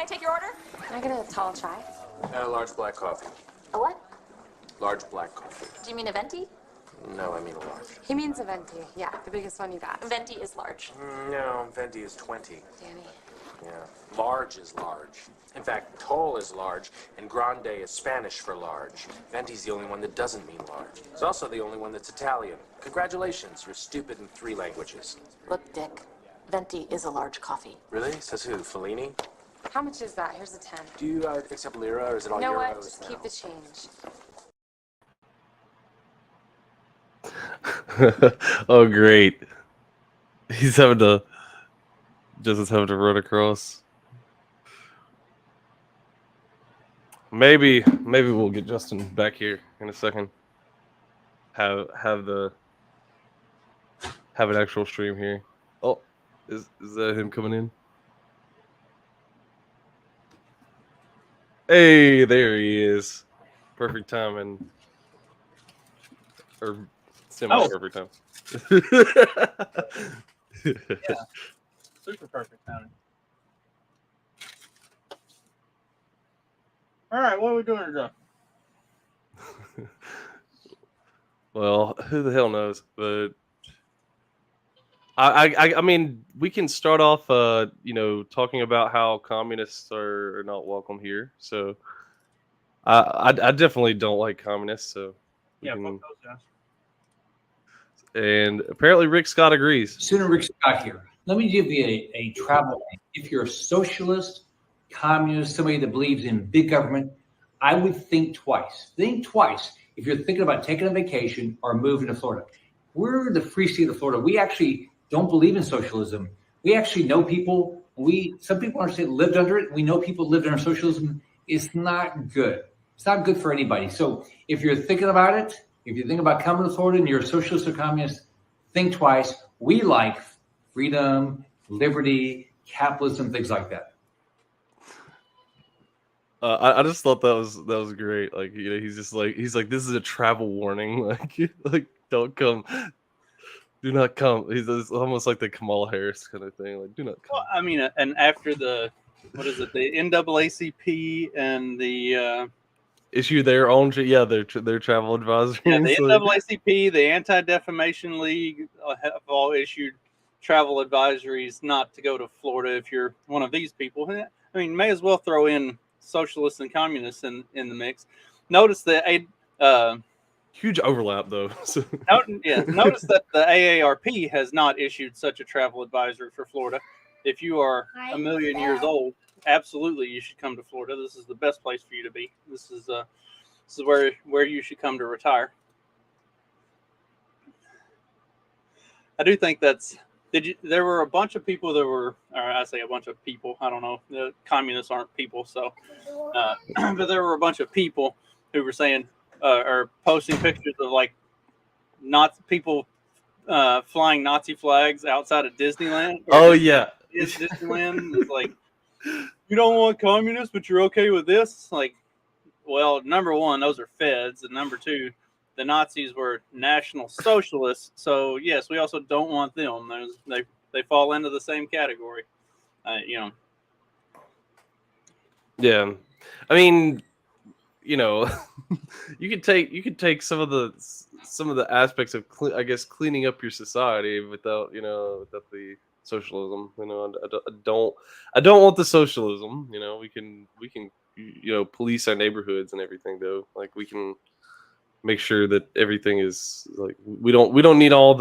I take your order? Can I get a tall chai? A large black coffee. A what? Large black coffee. Do you mean a venti? No, I mean a large. He means a venti. Yeah, the biggest one you got. Venti is large. No, venti is 20. Danny. Yeah. Large is large. In fact, tall is large, and grande is Spanish for large. Venti's the only one that doesn't mean large. It's also the only one that's Italian. Congratulations, you're stupid in 3 languages. Look, Dick, venti is a large coffee. Really? Says who? Fellini? How much is that? Here's a 10. Do you accept lira, or is it all You know euros what? Just now? keep the change. Oh, great. He's having to... Justin's having to run across. Maybe we'll get Justin back here in a second. Have an actual stream here. Oh, is that him coming in? Hey, there he is. Perfect timing. Or semi-perfect time. Yeah. Super perfect timing. All right, what are we doing today? Well, who the hell knows? But I mean, we can start off, talking about how communists are not welcome here. So, I definitely don't like communists. So, Yeah, fuck those guys. And apparently, Rick Scott agrees. Sooner Rick Scott here. Let me give you a travel. If you're a socialist, communist, somebody that believes in big government, I would think twice. Think twice if you're thinking about taking a vacation or moving to Florida. We're the free state of Florida. We actually don't believe in socialism. We actually know people. Some people understand lived under it. We know people lived under socialism. It's not good. It's not good for anybody. So if you're thinking about it, if you think about coming to Florida and you're a socialist or communist, think twice. We like freedom, liberty, capitalism, things like that. I just thought that was great. Like, he's like this is a travel warning. Like don't come, do not come. He's almost like the Kamala Harris kind of thing. Like, do not come. Well, I mean, and after the the NAACP and the issue their own their travel advisory. Yeah, the NAACP, the Anti-Defamation League have all issued travel advisories not to go to Florida if you're one of these people. I mean, may as well throw in socialists and communists in the mix. Notice that huge overlap though. Notice that the AARP has not issued such a travel advisory for Florida. If you are a million years old, absolutely you should come to Florida. This is the best place for you to be. This is where you should come to retire. I do think there were a bunch of people that were, or I say a bunch of people, I don't know, the communists aren't people, so, but there were a bunch of people who were saying, or posting pictures of like people flying Nazi flags outside of Disneyland. Oh yeah. Disneyland is like, you don't want communists, but you're okay with this? Like, well, number one, those are feds, and number two, the Nazis were National Socialists. So yes, we also don't want them. They fall into the same category. Yeah, I mean, you could take some of the aspects of cleaning up your society without the socialism. I don't want the socialism. We can police our neighborhoods and everything though. Like, we can make sure that everything is like, we don't need all of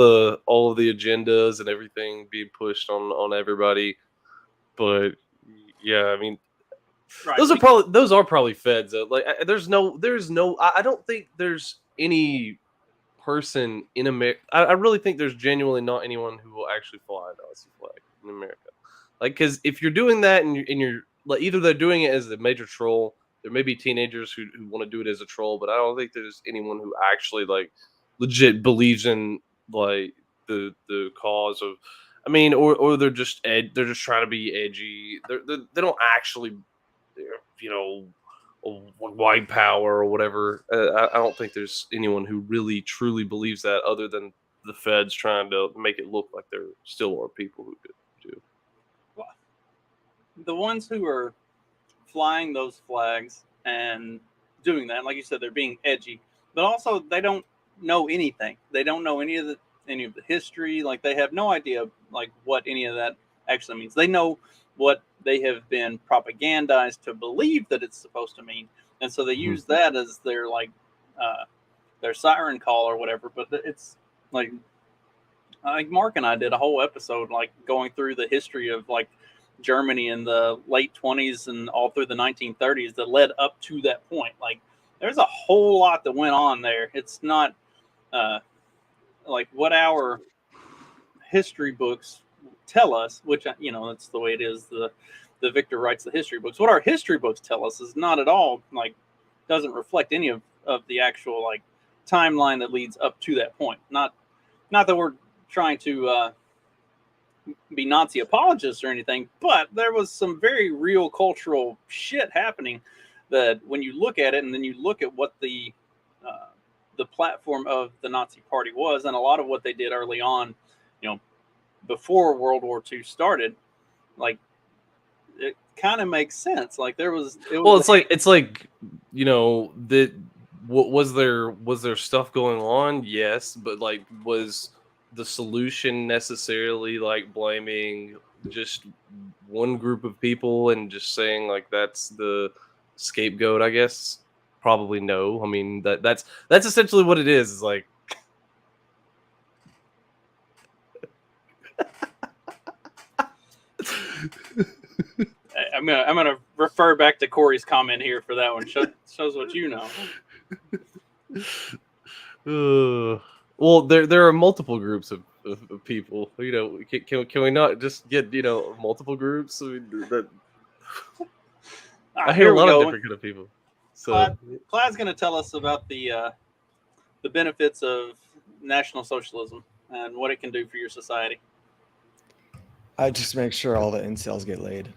the agendas and everything being pushed on everybody. But yeah, I mean, right. Those are probably feds though. Like, I don't think there's any person in America. I really think there's genuinely not anyone who will actually fly a Nazi flag in America. Like, because if you're doing that and you're like, either they're doing it as a major troll. There may be teenagers who want to do it as a troll, but I don't think there's anyone who actually like legit believes in like the cause of. I mean, or they're just trying to be edgy. They don't actually, white power or whatever. I don't think there's anyone who really truly believes that, other than the feds trying to make it look like there still are people who do. Well, the ones who are flying those flags and doing that. Like you said, they're being edgy, but also they don't know anything. They don't know any of the history. Like they have no idea like what any of that actually means. They know what they have been propagandized to believe that it's supposed to mean, and so they use that as their like their siren call or whatever. But it's like Mark and I did a whole episode like going through the history of like Germany in the late 20s and all through the 1930s that led up to that point. Like there's a whole lot that went on there. It's not like what our history books tell us, which, you know, that's the way it is. The victor writes the history books. What our history books tell us is not at all like doesn't reflect any of the actual like timeline that leads up to that point. Not that we're trying to be Nazi apologists or anything, but there was some very real cultural shit happening that when you look at it and then you look at what the platform of the Nazi Party was, and a lot of what they did early on, you know, before World War II started, like it kind of makes sense. Like it was it's like you know, that was there stuff going on? Yes, but like was the solution necessarily like blaming just one group of people and just saying like that's the scapegoat? I guess probably no. I mean that's essentially what it is. Is like I'm gonna refer back to Corey's comment here for that one. Shows what you know. Well, there are multiple groups of people. You know, can we not just get, you know, multiple groups? I mean, I hear a lot of different kind of people. So Clyde's going to tell us about the benefits of National Socialism and what it can do for your society. I just make sure all the incels get laid.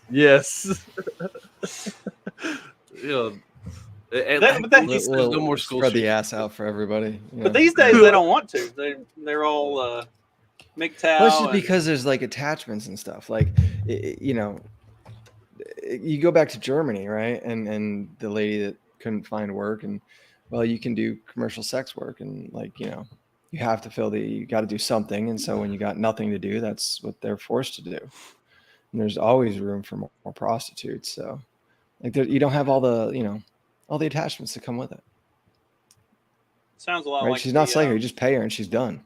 yes, you know. At least there's no more school spread the shootings. ass out for everybody. You know? But these days they don't want to. They're all MGTOW. Well, it's just because there's like attachments and stuff. Like, you know, you go back to Germany, right? And the lady that couldn't find work, and well, you can do commercial sex work, and like, you know, you have to you got to do something. And so when you got nothing to do, that's what they're forced to do. And there's always room for more prostitutes. So like, you don't have all the, you know, all the attachments that come with it. Sounds a lot right? like She's not slavery. You just pay her and she's done.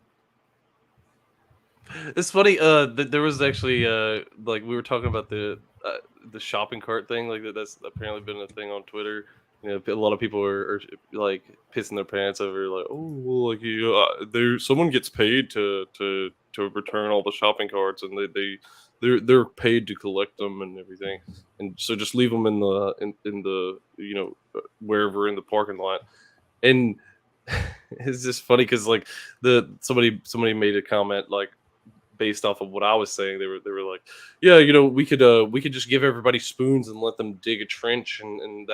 It's funny. There was actually like we were talking about the shopping cart thing. Like that's apparently been a thing on Twitter. You know, a lot of people are like pissing their pants over like, oh, well, like you, someone gets paid to return all the shopping carts, and they're paid to collect them and everything, and so just leave them in the you know, wherever in the parking lot. And it's just funny because like somebody made a comment like based off of what I was saying. They were like, yeah, you know, we could just give everybody spoons and let them dig a trench, and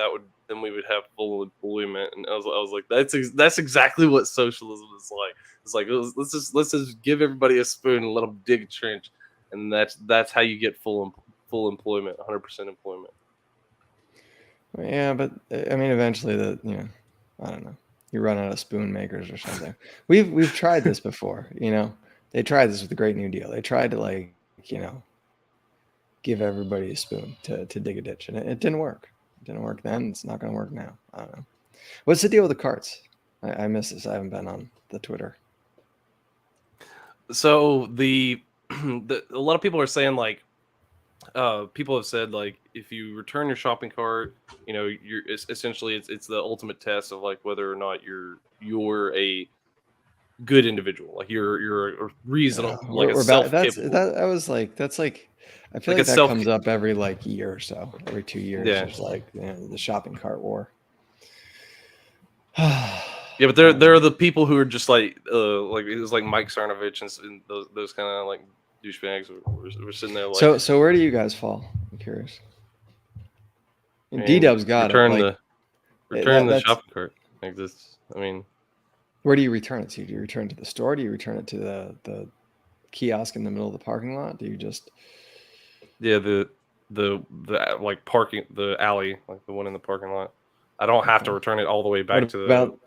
then we would have full employment. And I was like, that's exactly what socialism is like. It's like let's just give everybody a spoon and let them dig a trench, and that's how you get full employment, 100% employment. Yeah, but I mean, eventually I don't know, you run out of spoon makers or something. We've tried this before, you know. They tried this with the Great New Deal. They tried to, like, you know, give everybody a spoon to dig a ditch, and it didn't work. It didn't work then. It's not going to work now. I don't know. What's the deal with the carts? I miss this. I haven't been on the Twitter. So a lot of people are saying like, people have said like, if you return your shopping cart, you know, essentially it's the ultimate test of like whether or not you're a good individual, like you're a reasonable, like a self-capable. That's like I feel like that comes up every like year or so, every 2 years. Yeah. There's like, you know, the shopping cart war. Yeah, but there are the people who are just like it was like Mike Cernovich and those kind of like douchebags were sitting there like. So where do you guys fall? I'm curious. D-Dub's got return the shopping cart like this. I mean, where do you return it to? Do you return it to the store? Do you return it to the kiosk in the middle of the parking lot? Do you just? Yeah, the like parking the alley, like the one in the parking lot. I don't have to return it all the way back What to the.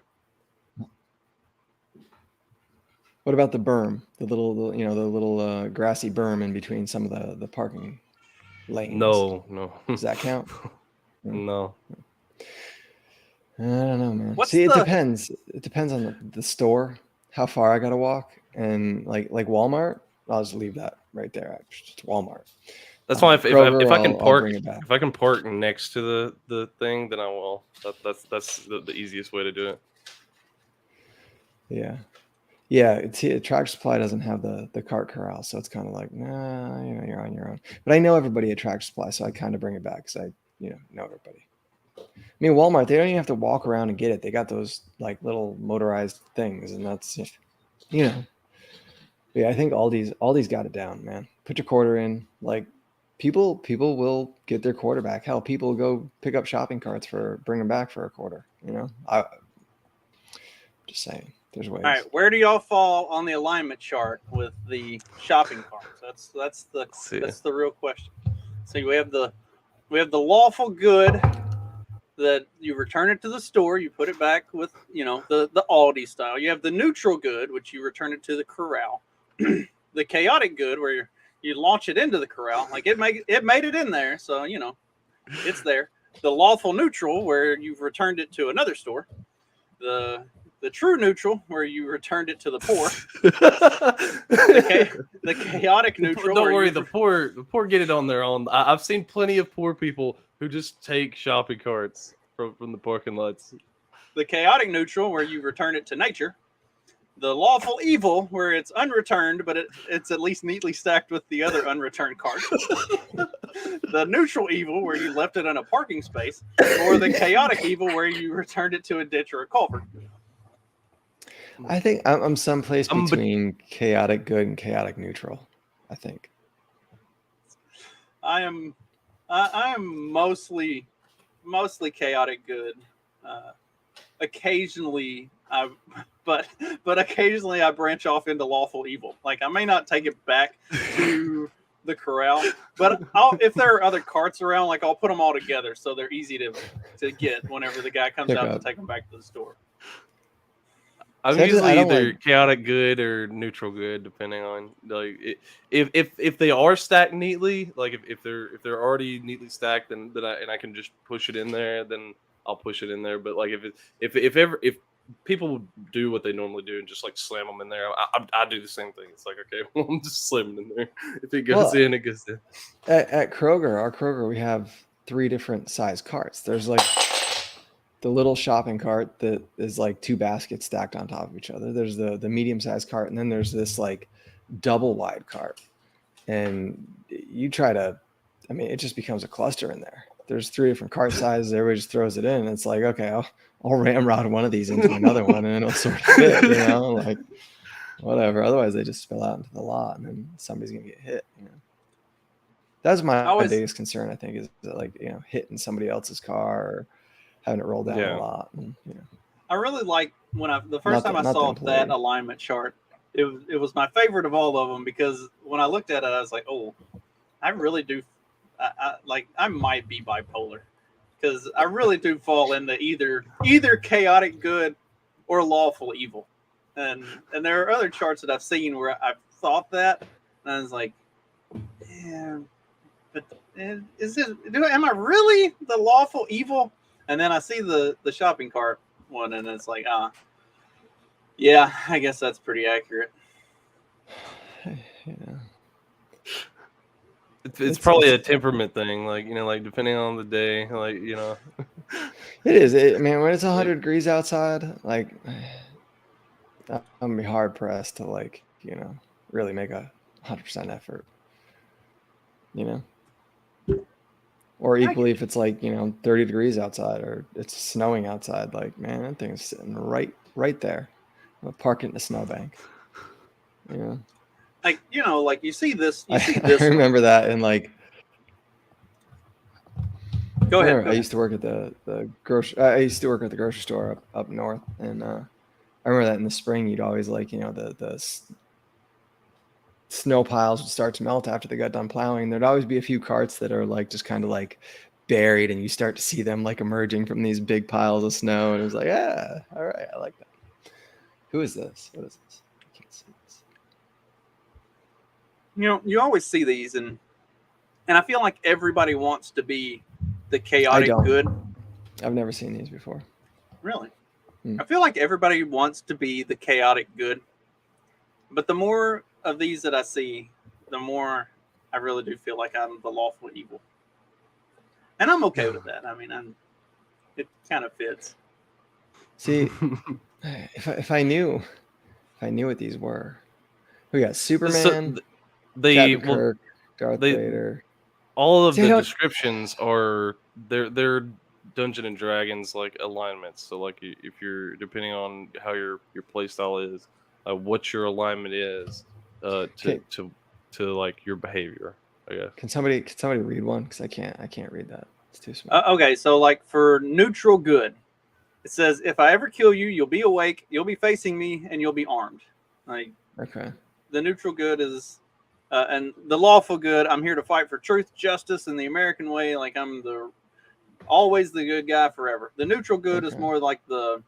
about the berm, the little grassy berm in between some of the parking lanes? No. Does that count? No. I don't know, man. What's See, it the- depends. It depends on the store, how far I gotta walk, and like Walmart, I'll just leave that right there. It's Walmart. That's why if Kroger, I can I'll park bring it back. if I can park next to the thing, then I will. That's the easiest way to do it. Yeah. Yeah, Tractor Supply doesn't have the cart corral, so it's kind of like, nah, you're on your own. But I know everybody at Tractor Supply, so I kind of bring it back because I, know everybody. I mean, Walmart, they don't even have to walk around and get it. They got those like little motorized things, and that's, Yeah, I think Aldi's got it down, man. Put your quarter in. Like, people will get their quarter back. Hell, people go pick up shopping carts bring them back for a quarter. I just saying. There's ways. All right, where do y'all fall on the alignment chart with the shopping carts? That's the real question. So we have the lawful good that you return it to the store, you put it back with the Aldi style. You have the neutral good, which you return it to the corral. The chaotic good, where you launch it into the corral, like it made it in there, so it's there. The lawful neutral, where you've returned it to another store. The true neutral, where you returned it to the poor. The chaotic neutral. Don't worry, the poor get it on their own. I've seen plenty of poor people who just take shopping carts from the parking lots. The chaotic neutral, where you return it to nature. The lawful evil, where it's unreturned, but it's at least neatly stacked with the other unreturned carts. The neutral evil, where you left it in a parking space. Or the chaotic evil, where you returned it to a ditch or a culvert. I think I'm someplace between chaotic good and chaotic neutral. I think. I am mostly chaotic good. Occasionally, but occasionally I branch off into lawful evil. Like, I may not take it back to the corral, but if there are other carts around, like, I'll put them all together so they're easy to get whenever the guy comes out to take them back to the store. I'm usually either chaotic good or neutral good, depending on if they are stacked neatly. Like if they're already neatly stacked, then I can just push it in there. Then I'll push it in there. But like if people do what they normally do and just like slam them in there, I do the same thing. It's like, okay, well, I'm just slamming in there. If it goes in, it goes in. At Kroger, our Kroger, we have 3 different size carts. There's like the little shopping cart that is like 2 baskets stacked on top of each other. There's the medium-sized cart, and then there's this like double wide cart. And you try to, it just becomes a cluster in there. There's 3 different cart sizes. Everybody just throws it in. And it's like, okay, I'll ramrod one of these into another one, and it'll sort of fit, like whatever. Otherwise, they just spill out into the lot, and then somebody's gonna get hit. That's my biggest concern. I think is that, like, hitting somebody else's car or having it roll down a lot. And, I really like when the first time I saw that alignment chart. It was my favorite of all of them, because when I looked at it, I was like, oh, I really do. I might be bipolar, because I really do fall into either chaotic good or lawful evil. And there are other charts that I've seen where I've thought that, and I was like, yeah, but am I really the lawful evil? And then I see the shopping cart one, and it's like, yeah, I guess that's pretty accurate. Yeah. It's probably a temperament thing, like depending on the day, It is. When it's 100 degrees outside, like, I'm gonna be hard pressed to really make 100% effort. Or equally, if it's 30 degrees outside or it's snowing outside, like, man, that thing's sitting right there. I'll park it in the snowbank. Like you see this. I remember that in Go ahead. I used to work at the grocery. I used to work at the grocery store up north, and I remember that in the spring you'd always the snow piles would start to melt after they got done plowing. There'd always be a few carts that are like just kind of like buried, and you start to see them like emerging from these big piles of snow. And it was like, yeah, all right, I like that. Who is this? What is this? I can't see this. You know, you always see these, and I feel like everybody wants to be the chaotic don't. good. I've never seen these before. Really? Hmm. I feel like everybody wants to be the chaotic good. But the more of these that I see, the more I really do feel like I'm the lawful evil. And I'm okay with that. I mean, it kind of fits. See, if I knew what these were, we got Superman, Captain Kirk, Darth Vader. All of See the how- descriptions are they're Dungeon and Dragons like alignments. So like if you're depending on how your play style is, what your alignment is to like your behavior. I guess. Can somebody read one? Because I can't read that. It's too small. Okay, so like for neutral good, it says, if I ever kill you, you'll be awake, you'll be facing me, and you'll be armed. Like Okay. the neutral good is, and the lawful good, I'm here to fight for truth, justice, and the American way. Like I'm always the good guy forever. The neutral good is Okay. more like they're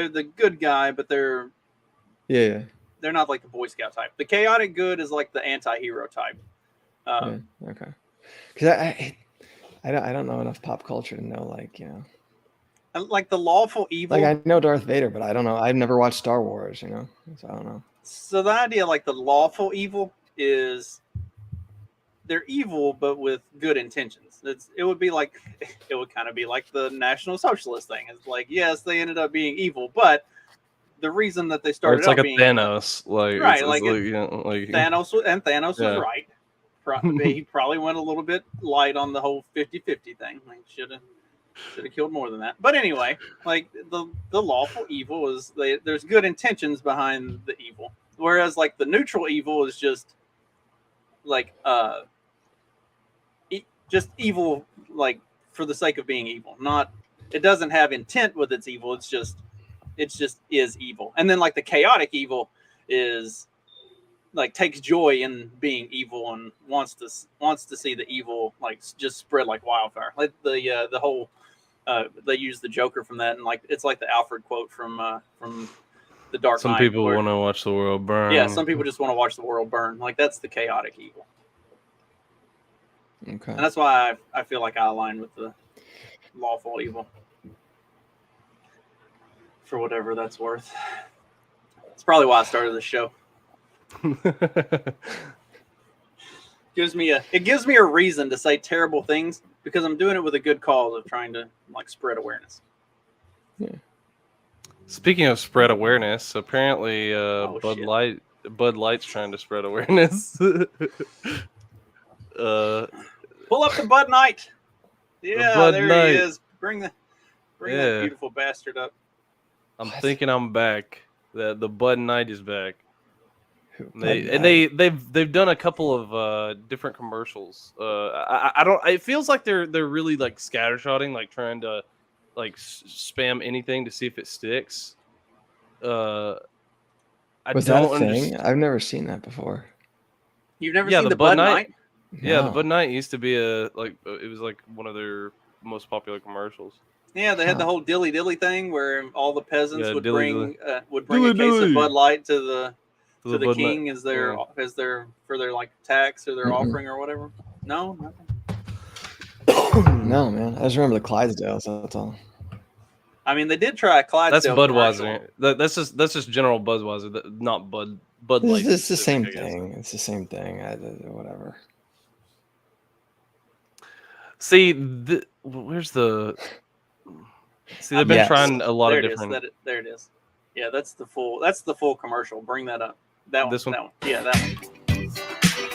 the good guy, but they're Yeah. not like the Boy Scout type. The chaotic good is like the anti-hero type. Yeah. Okay. Because I don't know enough pop culture to know, like, you know, Like the lawful evil. like I know Darth Vader, but I don't know. I've never watched Star Wars, you know, so I don't know. So the idea, like the lawful evil, is they're evil but with good intentions. It would kind of be like the National Socialist thing. It's like, yes, they ended up being evil, but the reason that they Or started it's like out a being Thanos, like Right, it's like you know, like Thanos was Yeah. right. He probably went a little bit light on the whole 50-50 thing. Like should have killed more than that. But anyway, like the lawful evil is there's good intentions behind the evil, whereas like the neutral evil is just like just evil, like for the sake of being evil. Not it doesn't have intent with its evil. It's just is evil. And then like the chaotic evil is like takes joy in being evil and wants to see the evil like just spread like wildfire. Like the whole they use the Joker from that, and like it's like the Alfred quote from the Dark some Knight. people where- want to watch the world burn. yeah, some people just want to watch the world burn. Like that's the chaotic evil, Okay. and that's why I feel like I align with the lawful evil for whatever that's worth. It's probably why I started this show. It gives me a reason to say terrible things because I'm doing it with a good cause of trying to like spread awareness. Speaking of spread awareness, apparently shit. Bud Light's trying to spread awareness. Pull up the Bud Knight. Yeah, Bud there Knight. he is. Bring that Yeah. beautiful bastard up. I'm thinking I'm back. The Bud Knight is back. Bud They've done a couple of different commercials. I don't. It feels like they're really like scattershotting, like trying to like spam anything to see if it sticks. I Was that a don't thing? understand. I've never seen that before. You've never Yeah, seen the the Bud Bud Knight? Knight? Yeah, the No. Bud Knight used to be it was like one of their most popular commercials. Yeah, they had the Huh. whole dilly dilly thing where all the peasants Yeah, would dilly bring a Dilly case dilly. of Bud Light to the The the Bud king Knight. as their Yeah. for their like tax or their Mm-mm. offering or whatever. No, nothing. No, man. I just remember the Clydesdales. That's all. I mean, they did try a That's Clydesdale commercial. Budweiser. That's just general Budweiser, not Bud Light. It's the same specific, I guess. thing. It's the same thing. Whatever. See, where's the? See, they've been Yes. trying a lot There of it is. different. There it is. Yeah, that's the full commercial. Bring that up. That one. This one? That one. Yeah, that one.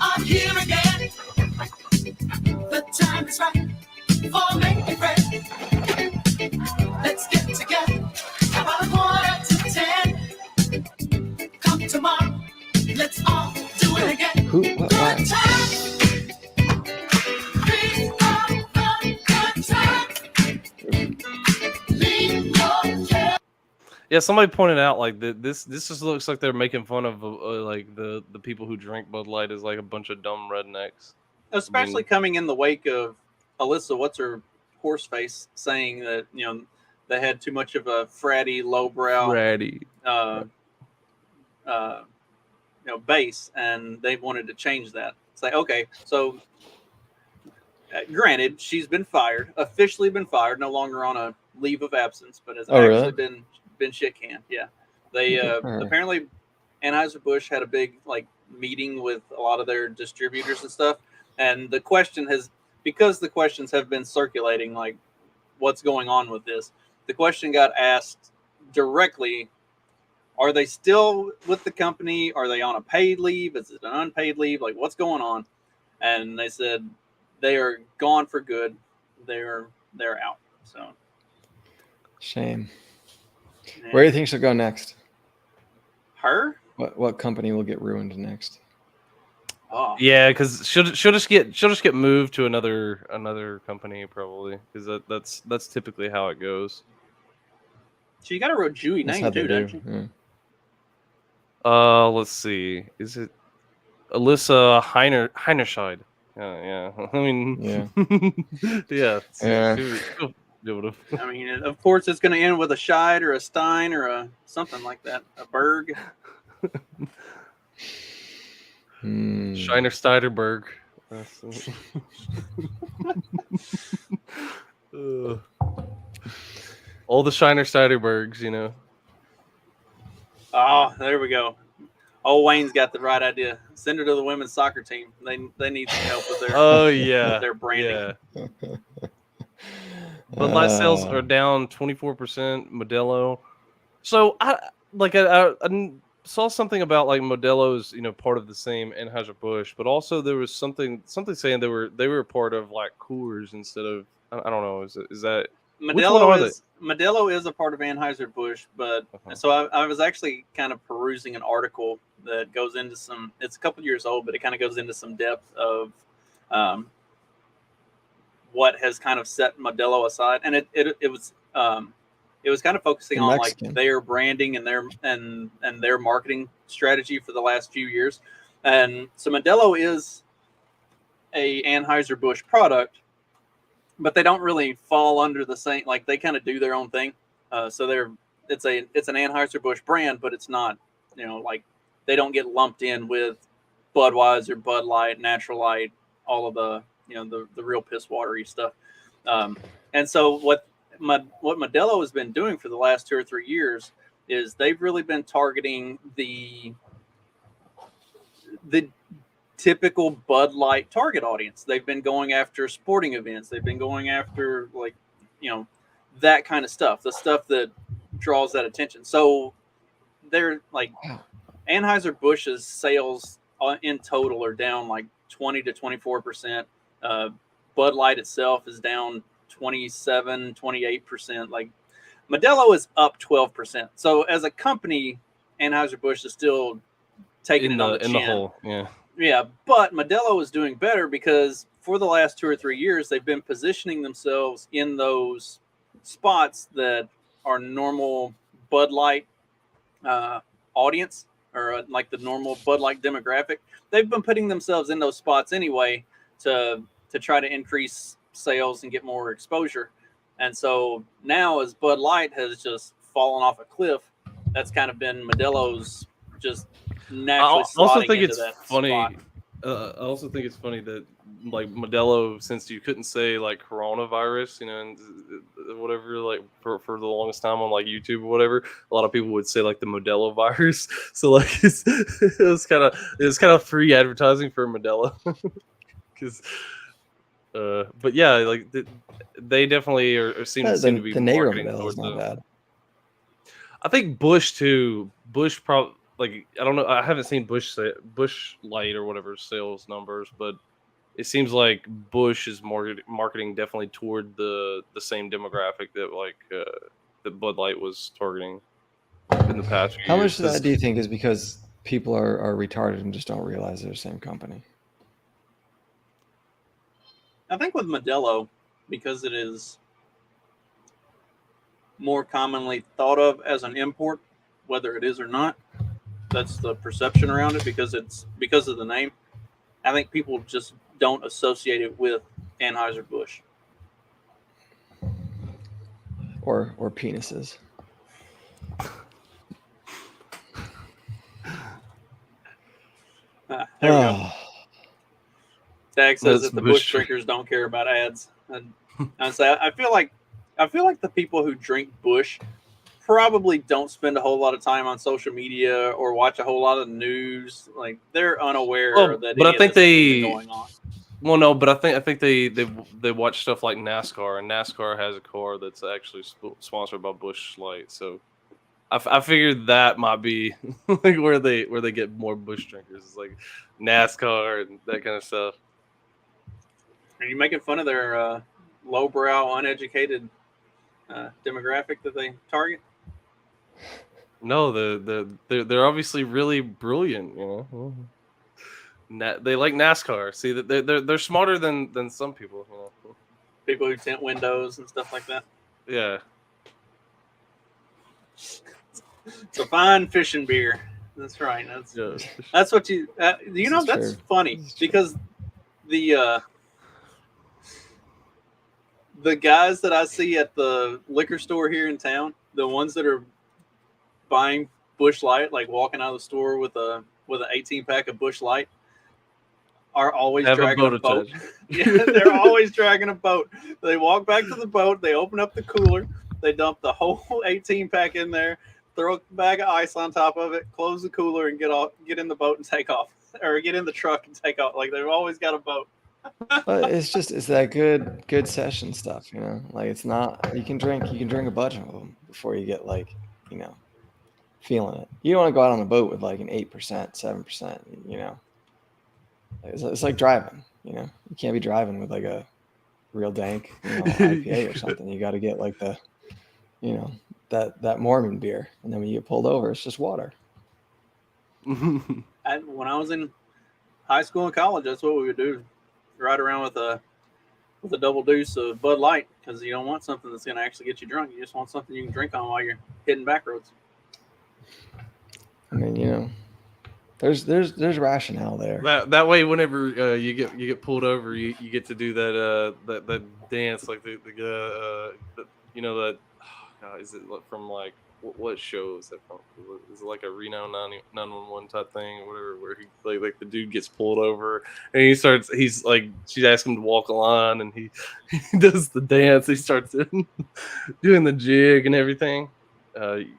I'm here again. The time is right for making friends. Let's get together about 9:45. Who? What? Why? Good times. These are the good times. Leave your care. Yeah, somebody pointed out like this just looks like they're making fun of like the people who drink Bud Light as like a bunch of dumb rednecks. Especially coming in the wake of Alyssa, what's her horse face, saying that they had too much of a fratty, lowbrow, Ratty. base, and they wanted to change that. It's like, okay, so granted, she's been fired, officially been fired, no longer on a leave of absence, but has Oh, really? actually been shit canned. Yeah, they Good for her. apparently Anheuser-Busch had a big meeting with a lot of their distributors and stuff, and the questions have been circulating, like what's going on with this. The question got asked directly: are they still with the company? Are they on a paid leave? Is it an unpaid leave? Like, what's going on? And they said they are gone for good. They're out. So Shame. yeah. Where do you think she'll go next? Her? What company will get ruined next? Oh, Yeah, because she'll just get moved to another company probably, because that's typically how it goes. she got a real Jewy That's name how too, they doesn't do. she? Yeah. Let's see. Is it Alyssa Heinerscheid? Yeah. I mean, Yeah. yeah. Yeah. She'll be able to- I mean, of course, it's going to end with a Scheid or a Stein or a something like that, a Berg. Shiner Steiderberg. All the Shiner Steiderbergs, Oh, there we go. Old Wayne's got the right idea. Send her to the women's soccer team. They need some help with their Oh yeah, their branding. Yeah. Bud Light sales Uh, are down 24%. Modelo. So I saw something about like Modelo's, part of the same Anheuser-Busch, but also there was something saying they were a part of like Coors instead of I don't know. Is that which one are they? Modelo is a part of Anheuser-Busch, but Uh-huh. so I was actually kind of perusing an article that goes into it's a couple years old, but it kind of goes into some depth of what has kind of set Modelo aside, and it was kind of focusing The on Mexican. like their branding and their marketing strategy for the last few years. And so Modelo is a Anheuser-Busch product, but they don't really fall under the same, like they kind of do their own thing. So it's an Anheuser-Busch brand, but it's not, like they don't get lumped in with Budweiser, Bud Light, Natural Light, all of the, the real piss watery stuff. And so what Modelo has been doing for the last 2 or 3 years is they've really been targeting the typical Bud Light target audience. They've been going after sporting events. They've been going after that kind of stuff, the stuff that draws that attention. So they're like, Wow. Anheuser-Busch's sales in total are down like 20 to 24%. Bud Light itself is down 27, 28%. Like Modelo is up 12%. So as a company, Anheuser-Busch is still taking it on the in chin. the hole. Yeah. Yeah, but Modelo is doing better because for the last 2 or 3 years, they've been positioning themselves in those spots that are normal Bud Light audience, or like the normal Bud Light demographic. They've been putting themselves in those spots anyway to try to increase sales and get more exposure. And so now, as Bud Light has just fallen off a cliff, that's kind of been Modelo's just naturally I also slotting think into it's that funny. spot. I also think it's funny that like Modelo, since you couldn't say like coronavirus, and whatever, like for the longest time on like YouTube or whatever, a lot of people would say like the Modelo virus. So like it was kind of free advertising for Modelo, because. But yeah, like they definitely seem The to be Negro marketing Modelo is towards not bad. I think Bush too. Bush probably like I don't know. I haven't seen Bush Light or whatever sales numbers, but it seems like Bush is marketing definitely toward the same demographic that that Bud Light was targeting in the past few How years. much of that do you think is because people are retarded and just don't realize they're the same company. I think with Modelo, because it is more commonly thought of as an import, whether it is or not, that's the perception around it because of the name. I think people just don't associate it with Anheuser-Busch. Or penises. There we go. Oh, Tag says That's that the Busch Bush drinkers don't care about ads. And I say I feel like the people who drink Bush probably don't spend a whole lot of time on social media or watch a whole lot of news. Like they're unaware Well, that but I any of think this is they- going on. Well, no, but I think they watch stuff like NASCAR, and NASCAR has a car that's actually sponsored by Busch Light. So I figured that might be like where they get more Busch drinkers. It's like NASCAR and that kind of stuff. Are you making fun of their lowbrow, uneducated demographic that they target? No, they're obviously really brilliant. You know, they like NASCAR. See that they're smarter than some people. You know? People who tint windows and stuff like that. Yeah. It's a fine fishing beer. That's right. Yeah. That's what you. You know, This is that's true. funny This is true. because the guys that I see at the liquor store here in town, the ones that are buying Busch Light, like walking out of the store with an 18 pack of Busch Light, are always Have a dragging a boat boat. attached. Yeah, they're always dragging a boat. They walk back to the boat. They open up the cooler. They dump the whole 18 pack in there, throw a bag of ice on top of it, close the cooler, and get in the boat and take off, or get in the truck and take off. Like they've always got a boat. but it's that good session stuff, you know. Like it's not you can drink a bunch of them before you get like, you know, feeling it. You don't want to go out on the boat with like an 8%, 7%, you know. It's like driving, you know. You can't be driving with like a real dank, you know, IPA or something. You got to get like the, you know, that Mormon beer, and then when you get pulled over, it's just water. When I was in high school and college, that's what we would do: ride around with a double deuce of Bud Light, because you don't want something that's going to actually get you drunk. You just want something you can drink on while you're hitting back roads. I mean, you know, there's rationale there. That way, whenever you get pulled over, you get to do that dance like the you know that is it from like what show is that from? Is it like a Reno 911 type thing or whatever, where he like the dude gets pulled over and he's like she asks him to walk a line and he does the dance. He starts doing the jig and everything.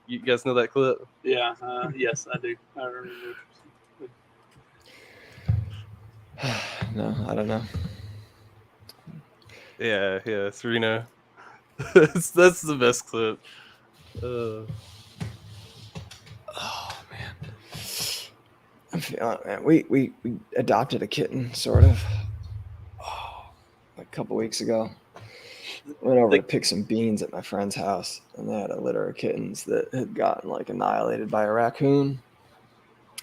You guys know that clip? Yeah, yes, I do. I remember. No, I don't know. Yeah, it's Reno. that's the best clip. Oh man, I'm feeling it, man. We adopted a kitten, sort of. A couple weeks ago. Went over to pick some beans at my friend's house, and they had a litter of kittens that had gotten like annihilated by a raccoon.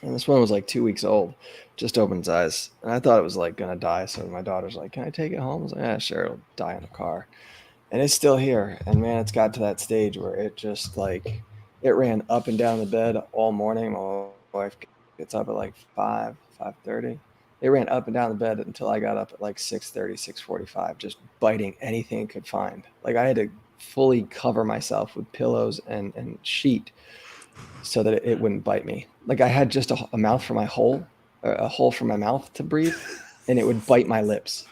And this one was like 2 weeks old, just opened its eyes, and I thought it was like gonna die. So my daughter's like, "Can I take it home?" I was like, "Yeah, sure, it'll die in the car." And it's still here. And man, it's got to that stage where it just like it ran up and down the bed all morning. My wife gets up at like 5:30. It ran up and down the bed until I got up at like 6:30, 6:45, just biting anything it could find. Like I had to fully cover myself with pillows and sheet so that it wouldn't bite me. Like I had just a mouth for my hole, a hole for my mouth to breathe, and it would bite my lips.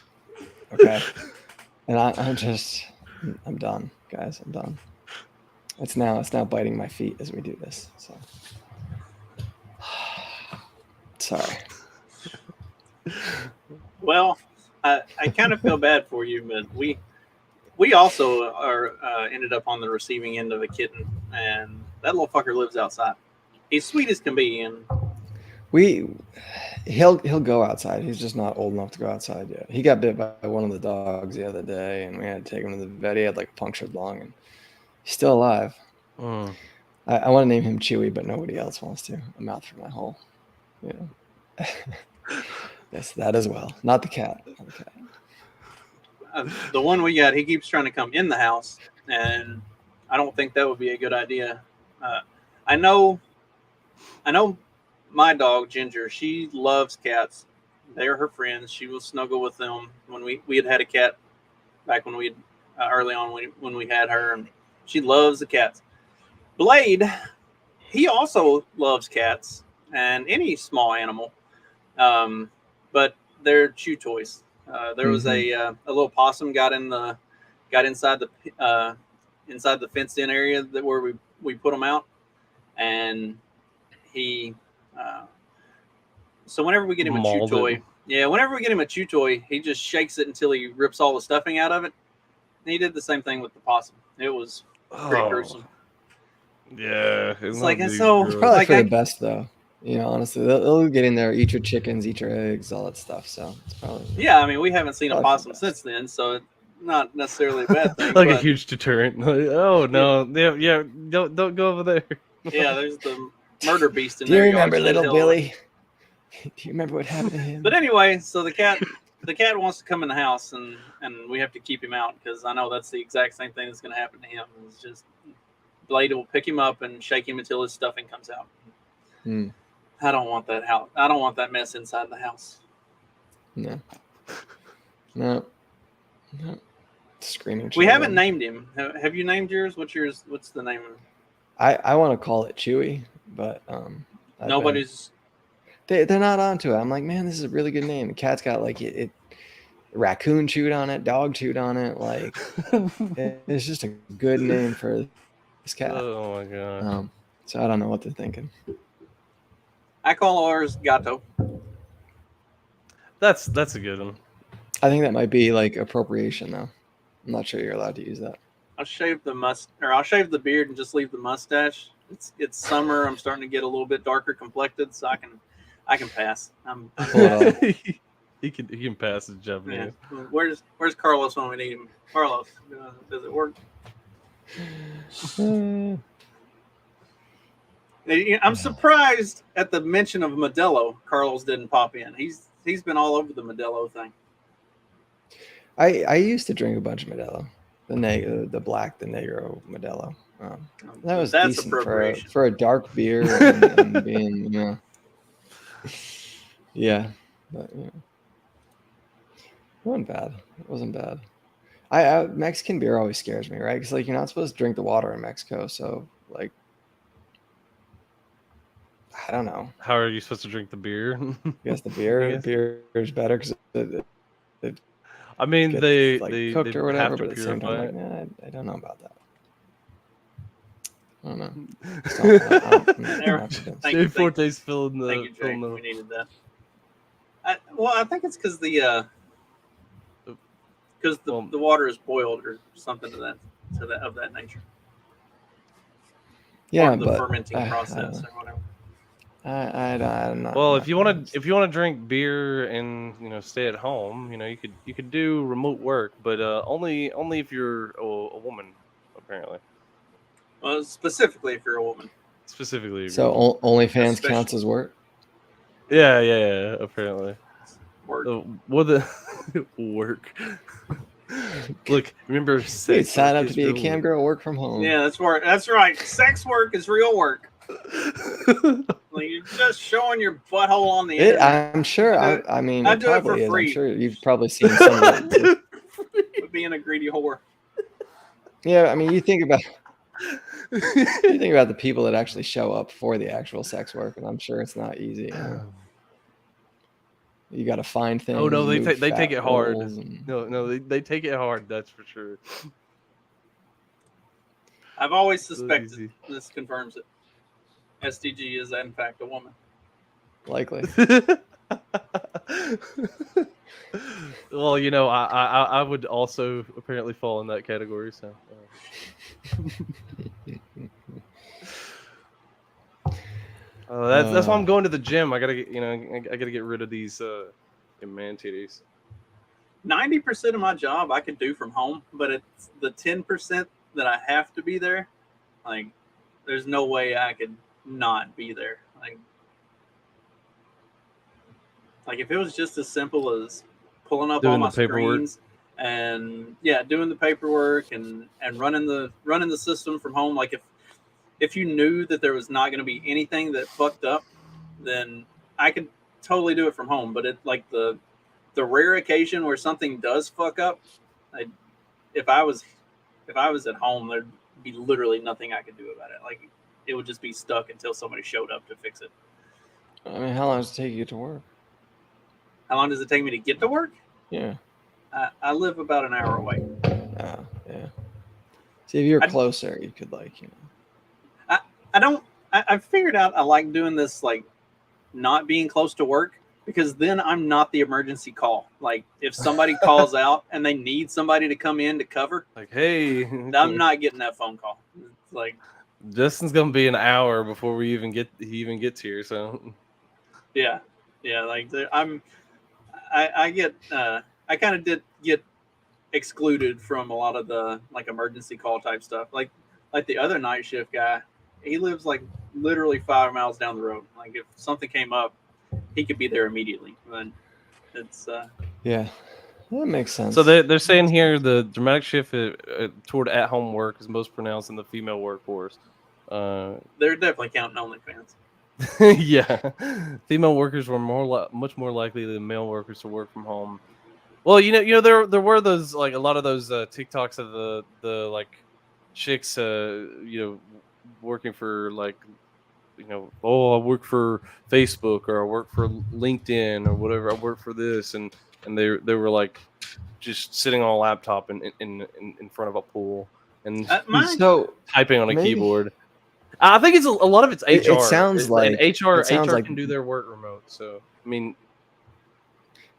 Okay. And I'm done, guys. I'm done. It's now biting my feet as we do this. So sorry. Well, I kind of feel bad for you, but we also are ended up on the receiving end of a kitten, and that little fucker lives outside. He's sweet as can be, and he'll go outside. He's just not old enough to go outside yet. He got bit by one of the dogs the other day, and we had to take him to the vet. He had like a punctured lung, and he's still alive. I want to name him Chewy, but nobody else wants to. A mouth for my hole. Yeah. Yes, that as well. Not the cat. Not the cat. The one we got, he keeps trying to come in the house, and I don't think that would be a good idea. Uh, I know my dog Ginger. She loves cats. They're her friends. She will snuggle with them. When we had a cat back when we early on when we had her, and she loves the cats. Blade, he also loves cats and any small animal, but they're chew toys. There was a little possum got inside the fenced in area where we put him out, and he so whenever we get him a chew Mauled toy, it. whenever we get him a chew toy, he just shakes it until he rips all the stuffing out of it. And he did the same thing with the possum. It was pretty gruesome. Yeah, It's like, it's so- It's probably Like, for I- the best, though. You know, honestly, they'll get in there, eat your chickens, eat your eggs, all that stuff. So it's probably Yeah, I mean, we haven't seen a Probably for possum the best. since then, so it's not necessarily a bad thing. like a but, huge deterrent. Like, oh no, yeah, don't go over there. yeah, there's the murder beast in Do you there. remember Y'all should little tell- Billy? Do you remember what happened to him? But anyway, so the cat wants to come in the house, and we have to keep him out because I know that's the exact same thing that's going to happen to him. It's just Blade will pick him up and shake him until his stuffing comes out. Hmm. I don't want that house. I don't want that mess inside the house. No. No. No. Screaming. We haven't children. named him. Have you named yours? What's yours? What's the name of him? I want to call it Chewy, but I've Nobody's. been- they're not onto it. I'm like, man, this is a really good name. The cat's got like it raccoon chewed on it, dog chewed on it. Like it's just a good name for this cat. Oh my god. So I don't know what they're thinking. I call ours Gato. That's a good one. I think that might be like appropriation though. I'm not sure you're allowed to use that. I'll shave the beard and just leave the mustache. It's summer. I'm starting to get a little bit darker complected, so I can pass. I'm Pull it off. he can pass as yeah. Japanese. Where's Carlos when we need him? Carlos, does it work? I'm surprised at the mention of Modelo. Carlos didn't pop in. He's been all over the Modelo thing. I used to drink a bunch of Modelo, the black, the Negro Modelo. That was That's decent appropriation. for a dark beer and being, you know, yeah, but you know, it wasn't bad. It wasn't bad. I Mexican beer always scares me, right? Because like you're not supposed to drink the water in Mexico, so like I don't know. How are you supposed to drink the beer? I guess the beer guess. beer is better because I mean, gets they like they cooked they or whatever, have to but at the same purify time, like, it. I don't know about that. I don't know. Just don't- I don't- I'm not There- convinced. Thank you, Dave Forte's filling the Thank you, Jake. filling We the. needed that. I think it's because the Well- water is boiled or something of that nature. Yeah, Or the but fermenting I don't process know. or whatever. I'm not. Well, not if you want convinced. to drink beer and stay at home, you could do remote work, but only if you're a woman, apparently. Well, specifically if you're a woman. Specifically. If So OnlyFans Especially- counts as work. yeah, apparently. Work. What the work? Look, remember, Dude, sex sign work up to is be a real cam work. girl, work from home. Yeah, that's work. That's right. Sex work is real work. Like you're just showing your butthole on the internet. I'm sure. I do- I mean, I it do it for probably is. free. I'm sure you've probably seen some of it. With being a greedy whore. Yeah, I mean, you think about the people that actually show up for the actual sex work, and I'm sure it's not easy. You got to find things. Oh no, they move take fat it hard. rolls and- No, they take it hard. That's for sure. I've always So suspected. easy. This confirms it. STG is in fact a woman. likely. Well, I would also apparently fall in that category. So. That's why I'm going to the gym. I gotta get I gotta get rid of these man titties. 90% of my job I could do from home, but it's the 10% that I have to be there. Like, there's no way I could not be there. Like, Like if it was just as simple as pulling up Doing all my the paperwork. screens and doing the paperwork and running the system from home. Like if you knew that there was not going to be anything that fucked up, then I could totally do it from home. But it like the rare occasion where something does fuck up, if I was at home, there'd be literally nothing I could do about it. Like it would just be stuck until somebody showed up to fix it. I mean, how long does it take you to get to work? How long does it take me to get to work? Yeah. I live about an hour away. Oh, yeah. See, if you're closer, you could like, I figured out I like doing this, like not being close to work, because then I'm not the emergency call. Like if somebody calls out and they need somebody to come in to cover, Like, hey, I'm not getting that phone call. It's like, Justin's gonna be an hour before he even gets here. So yeah. Like I kind of did get excluded from a lot of the like emergency call type stuff. Like the other night shift guy, he lives like literally 5 miles down the road. Like if something came up, he could be there immediately. But it's yeah, that makes sense. So they're saying here the dramatic shift toward at-home work is most pronounced in the female workforce. they're definitely counting OnlyFans. Yeah, female workers were much more likely than male workers to work from home. Well, there were those like a lot of those TikToks of the like chicks, working for like, oh, I work for Facebook or I work for LinkedIn or whatever. I work for this, and they were like just sitting on a laptop in front of a pool and So typing on a maybe- keyboard. I think it's a lot of it's HR. It sounds like- HR it sounds like- can do their work remote. So I mean,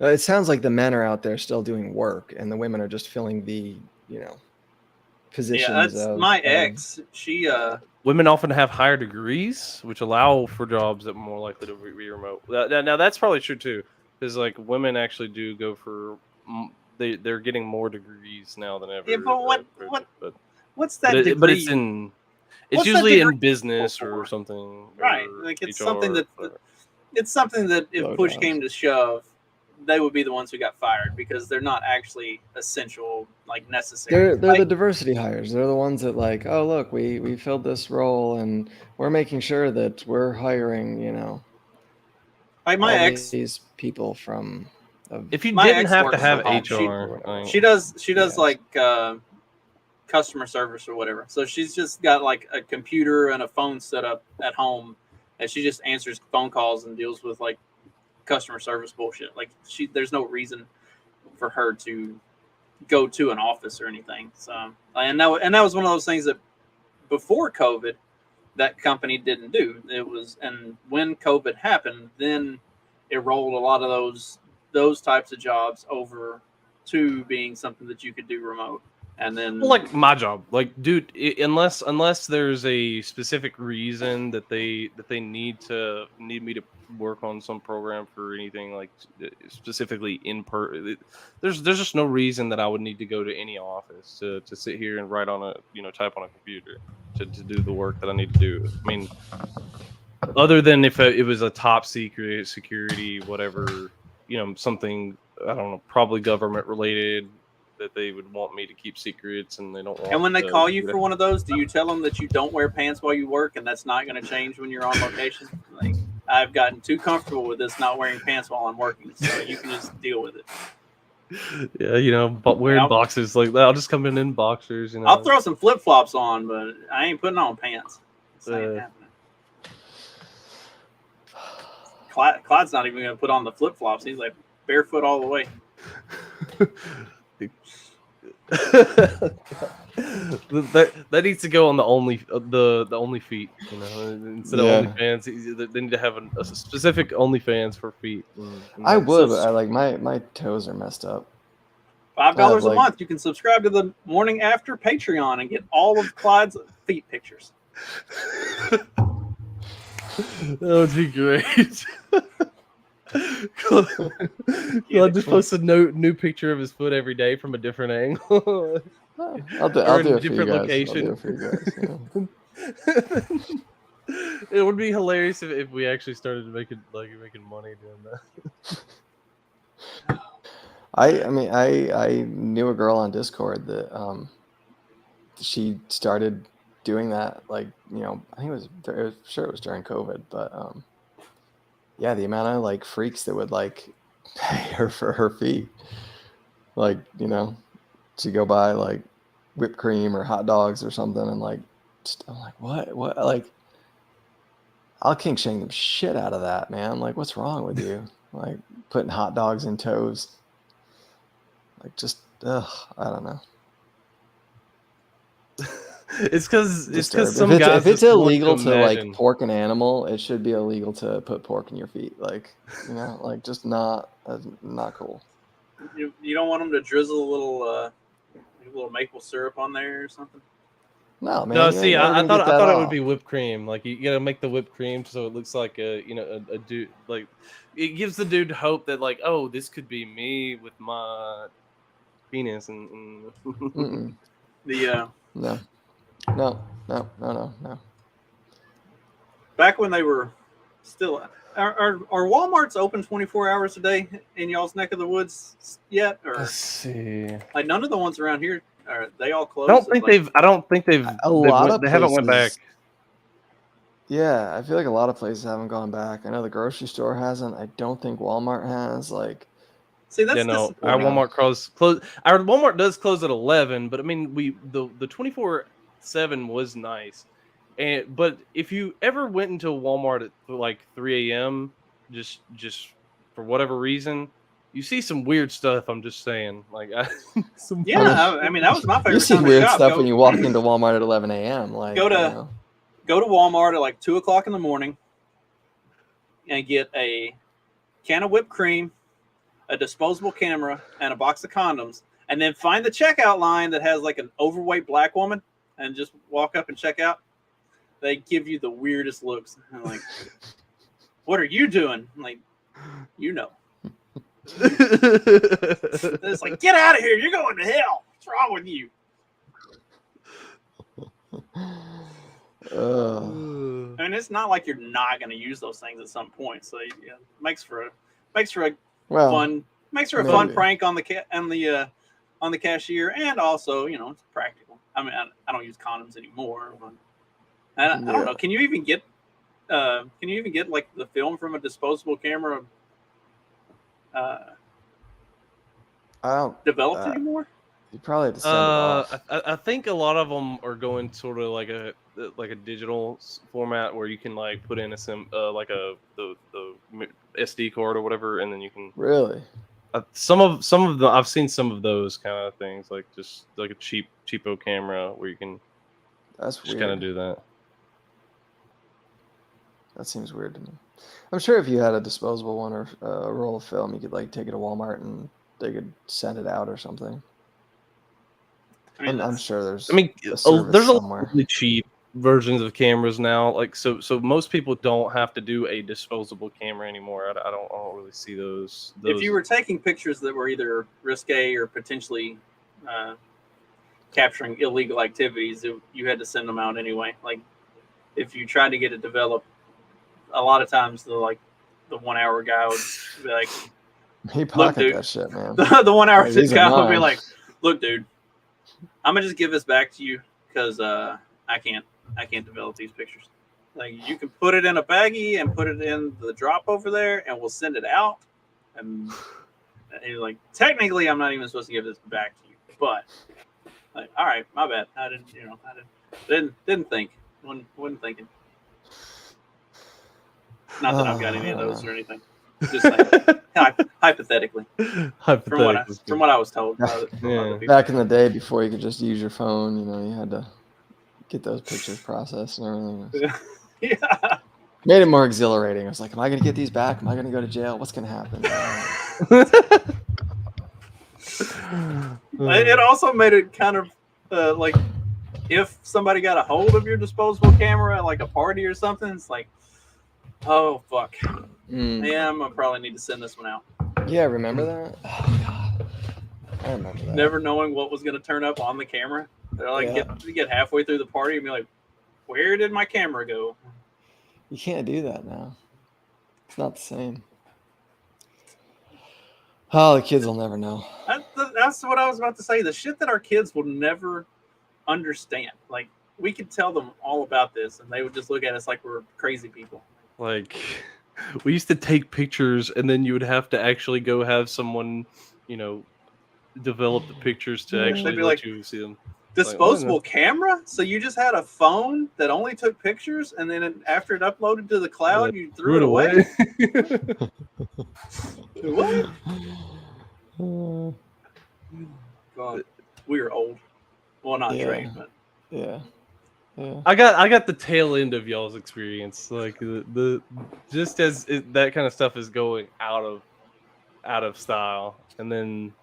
it sounds like the men are out there still doing work, and the women are just filling the, positions. Yeah, that's of, my ex. She women often have higher degrees, which allow for jobs that are more likely to be remote. Now that's probably true too, because like women actually do go for they're getting more degrees now than ever. Yeah, but what's that but degree? it's in. It's What's that usually in degree business for? or something. Right, or like it's HR something that or- it's something that if Low push jobs. came to shove, they would be the ones who got fired because they're not actually essential, like necessary. They're Like, the diversity hires. They're the ones that like, oh look, we filled this role, and we're making sure that we're hiring, like my all ex, these people from. If you My didn't ex have to works have from home. HR, like, she does Yeah. like customer service or whatever. So she's just got like a computer and a phone set up at home, and she just answers phone calls and deals with like customer service bullshit. Like there's no reason for her to go to an office or anything. So and that was one of those things that before COVID, that company didn't do. It was, and when COVID happened, then it rolled a lot of those types of jobs over to being something that you could do remote. And then well, like my job, like dude, unless there's a specific reason that they need me to work on some program for anything like specifically there's just no reason that I would need to go to any office to sit here and write on a type on a computer to do the work that I need to do. I mean, other than if it was a top secret security whatever, something, I don't know, probably government related, that they would want me to keep secrets and they don't want. And when they to call do you that. for one of those, do you tell them that you don't wear pants while you work and that's not going to change when you're on location? Like, I've gotten too comfortable with this not wearing pants while I'm working, so you can just deal with it. Yeah, but wearing I'll- boxers like that, I'll just come in boxers. I'll throw some flip flops on, but I ain't putting on pants. This ain't Uh. happening. Clyde's not even going to put on the flip flops. He's like barefoot all the way. that needs to go on the only feet, instead Yeah. of OnlyFans. They need to have a specific OnlyFans for feet. I would, but I like my toes are messed up. $5 a like- month. You can subscribe to the Morning After Patreon and get all of Clyde's feet pictures. That would be great. I'll just post a new picture of his foot every day from a different angle. I'll do Or in it a for you different guys. location. I'll do it for you guys. It would be hilarious if we actually started making money doing that. I mean, I knew a girl on Discord that she started doing that. Like, you know, I think it was sure it was during COVID, but yeah, the amount of like freaks that would like pay her for her feet, like, you know, to go buy like whipped cream or hot dogs or something, and like, I'm like, what, like, I'll kink shame the shit out of that, man. Like, what's wrong with you? Like, putting hot dogs in toes. Like, just, ugh, I don't know. It's because Disturbed. some if guys it's just want illegal to imagine. like pork an animal, it should be illegal to put pork in your feet. Like, you know, like just not cool. You don't want them to drizzle a little maple syrup on there or something? No, man. No, you see, ain't never I gonna thought get that it would off. be whipped cream. Like you gotta make the whipped cream so it looks like a dude. Like it gives the dude hope that like, oh, this could be me with my penis and Mm-mm. The No. back when they were still, are Walmarts open 24 hours a day in y'all's neck of the woods yet, or Let's see. like none of the ones around here are they all closed? I don't think they've A lot of they haven't went back. places. Yeah, I feel like a lot of places haven't gone back. I know the grocery store hasn't. I don't think Walmart has. Like, See, that's Yeah, no, our disappointing. Walmart close. Our Walmart does close at 11, but I mean, the 24/7 was nice, but if you ever went into a Walmart at like 3 a.m. just for whatever reason, you see some weird stuff. I'm just saying, like, Yeah, I mean that was my favorite you see time to weird shop. stuff when you walk into Walmart at 11 a.m. Like, Go to- you know. Go to Walmart at like 2:00 in the morning and get a can of whipped cream, a disposable camera, and a box of condoms, and then find the checkout line that has like an overweight black woman and just walk up and check out. They give you the weirdest looks. I'm like, what are you doing? I'm like, you know. It's like, get out of here. You're going to hell. What's wrong with you? I mean, it's not like you're not going to use those things at some point. So yeah, it makes for a Well, fun maybe. prank on the cashier, and also, you know, it's practical. I mean, I don't use condoms anymore. But I don't Yeah. know. Can you even get like the film from a disposable camera I don't. developed anymore? You probably have to send it off. I think a lot of them are going sort of like a digital format where you can like put in the SD card or whatever, and then you can. Really? Some of the I've seen some of those kind of things, like just like a cheapo camera where you can That's just kind of weird. do that. That seems weird to me. I'm sure if you had a disposable one or a roll of film, you could like take it to Walmart and they could send it out or something. I mean, I'm sure there's. I mean, a service there's a lot somewhere. of really cheap versions of cameras now. Like so most people don't have to do a disposable camera anymore. I don't really see those. if you were taking pictures that were either risque or potentially capturing illegal activities, you had to send them out anyway. Like if you tried to get it developed, a lot of times the 1 hour guy would be like, He pocket dude. that shit, man. the 1 hour Yeah, these are guy would be mine. like, look, dude, I'm gonna just give this back to you because I can't develop these pictures. Like you can put it in a baggie and put it in the drop over there, and we'll send it out. And he's like, technically, I'm not even supposed to give this back to you, but like, all right, my bad. I didn't think. Wasn't thinking. Not that I've got any of those or anything. Just like, hypothetically, from what I was told. By other people. Back in the day, before you could just use your phone, you know, you had to get those pictures processed and everything. Yeah. Made it more exhilarating. I was like, am I going to get these back? Am I going to go to jail? What's going to happen? It also made it kind of like if somebody got a hold of your disposable camera at like a party or something, it's like, oh fuck, yeah, I'm gonna probably need to send this one out. Yeah, remember that? Oh god, I remember that. Never knowing what was gonna turn up on the camera. They're like, get halfway through the party and be like, where did my camera go? You can't do that now. It's not the same. Oh, the kids will never know. That's what I was about to say. The shit that our kids will never understand. Like, we could tell them all about this, and they would just look at us like we're crazy people. Like, we used to take pictures, and then you would have to actually go have someone, you know, develop the pictures to Yeah. actually They'd be let like, you see them. Disposable camera? So you just had a phone that only took pictures, and then after it uploaded to the cloud, you threw it away? What? God, we are old. Well, not Yeah. Trey, but Yeah. Yeah. I got the tail end of y'all's experience, like the just as that kind of stuff is going out of style, and then,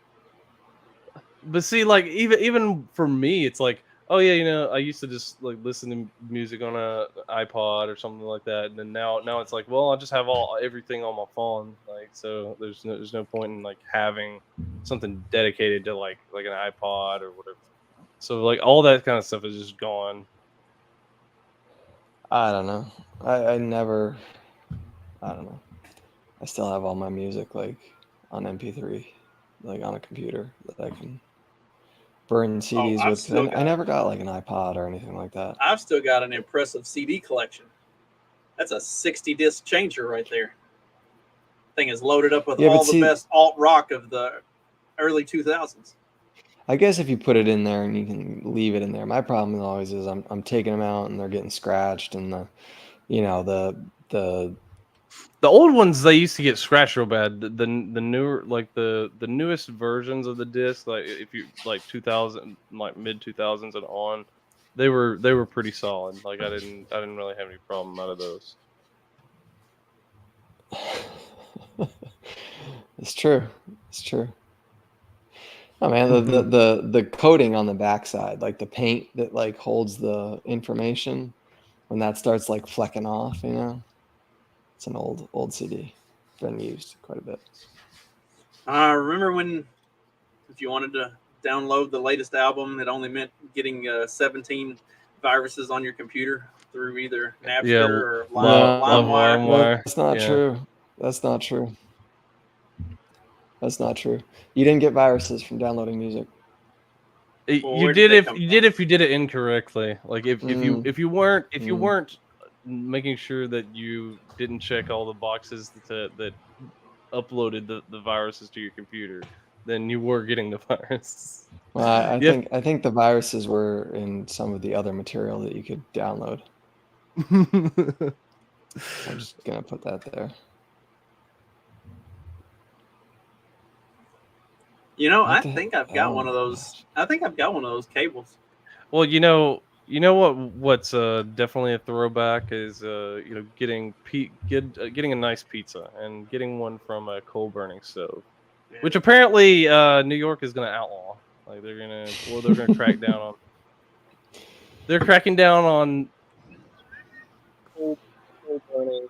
but see, like even for me, it's like, oh yeah, you know, I used to just like listen to music on a iPod or something like that, and then now it's like, well, I just have everything on my phone, like, so there's no point in like having something dedicated to like an iPod or whatever. So like all that kind of stuff is just gone. I don't know. I never. I don't know. I still have all my music like on MP3, like on a computer that I can burn CDs I've with. still I never got like an iPod or anything like that. I've still got an impressive CD collection. That's a 60 disc changer right there. Thing is loaded up with Yeah, but all the see- best alt rock of the early 2000s. I guess if you put it in there and you can leave it in there. My problem always is I'm taking them out and they're getting scratched, and the The old ones, they used to get scratched real bad. The newer, like the newest versions of the disc, like if you like 2000, like mid 2000s and on, they were pretty solid. Like I didn't really have any problem out of those. It's true. It's true. Oh man, the coating on the backside, like the paint that like holds the information, when that starts like flecking off, you know, it's an old CD, been used quite a bit. I remember when, if you wanted to download the latest album, it only meant getting 17 viruses on your computer through either Napster Yeah, or LimeWire. LimeWire. That's not Yeah. true. That's not true. That's not true. You didn't get viruses from downloading music. Well, You where did did they if come you from? did if you did it incorrectly. Like if you weren't Mm. making sure that you didn't check all the boxes that uploaded the viruses to your computer, then you were getting the virus. Well, Yep. I think the viruses were in some of the other material that you could download. I'm just gonna put that there. You know, I What the think I've got hell? one of those. I think I've got one of those cables. Well, you know what's definitely a throwback is getting getting a nice pizza and getting one from a coal burning stove, Yeah. which apparently New York is going to outlaw. Like they're gonna crack down on. They're cracking down on coal burning.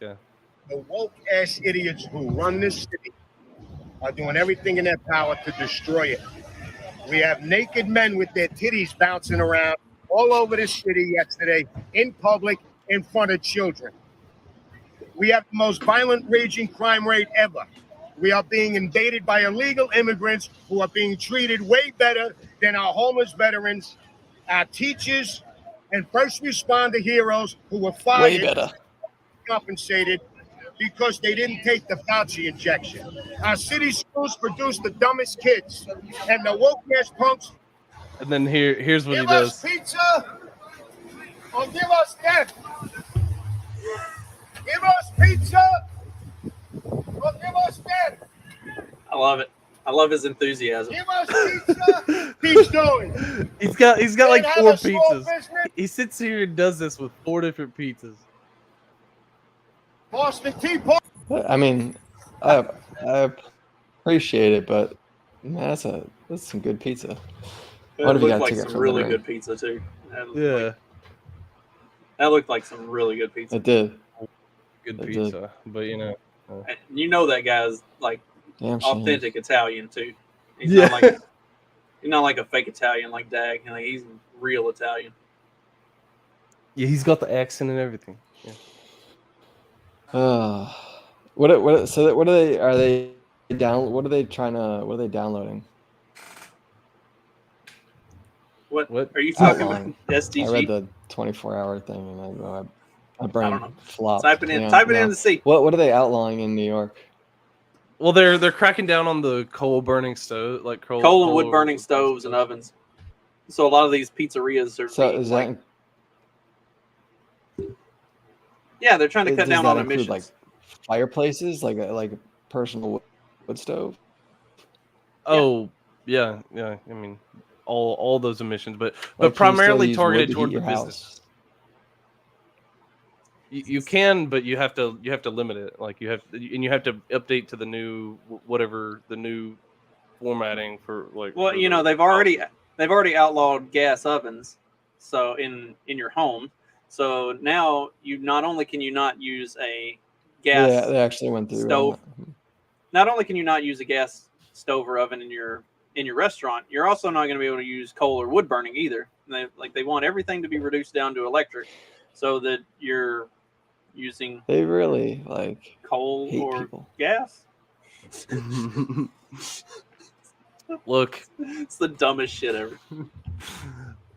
Yeah. The woke ass idiots who run this city are doing everything in their power to destroy it. We have naked men with their titties bouncing around all over this city yesterday, in public, in front of children. We have the most violent, raging crime rate ever. We are being invaded by illegal immigrants who are being treated way better than our homeless veterans, our teachers, and first responder heroes who were Way fired, better. compensated because they didn't take the Fauci injection. Our city schools produce the dumbest kids, and the woke ass punks And then here's what he give us does. pizza or give us death. Give us pizza or give us death. I love it. I love his enthusiasm. Give us pizza. Keep going. He's got like Can't have 4 a small pizzas. business. He sits here and does this with 4 different pizzas. Boston Tea Party. I mean, I appreciate it, but man, that's some good pizza. It What have you looked got like to get some from really Monterey? good pizza too. Yeah, That looked like some really good pizza. It did. good It did. pizza. But you know, And you know that guy's like Damn shame. authentic Italian too. He's Yeah. not like a fake Italian like Dag. Like, he's real Italian. yeah, he's got the accent and everything. Yeah. What are they down? What are they trying to? What are they downloading? What What? are you talking Outline. about? I SDG? read the 24-hour thing and my I don't brain know. flopped. Type it in. Yeah, Type it no. in to see. What are they outlawing in New York? Well, they're cracking down on the coal burning stove, like Coal and wood burning stoves and ovens. So a lot of these pizzerias are So being is like, that yeah, they're trying to cut does down that on include emissions. like fireplaces, like a personal wood stove? Oh, yeah. I mean, all those emissions, but Like, can you still primarily use wood targeted to toward heat the your businesses. house? You can, but you have to limit it. Like you have to update to the new whatever the new formatting for like. Well, for you know, the they've already outlawed gas ovens, so in your home. So now you not only can you not use a Yeah, gas they actually went through stove, on not only can you not use a gas stove or oven in your restaurant, you're also not going to be able to use coal or wood burning either. They want everything to be reduced down to electric, so that you're using that. They really like coal hate or people. gas. Look, It's the dumbest shit ever.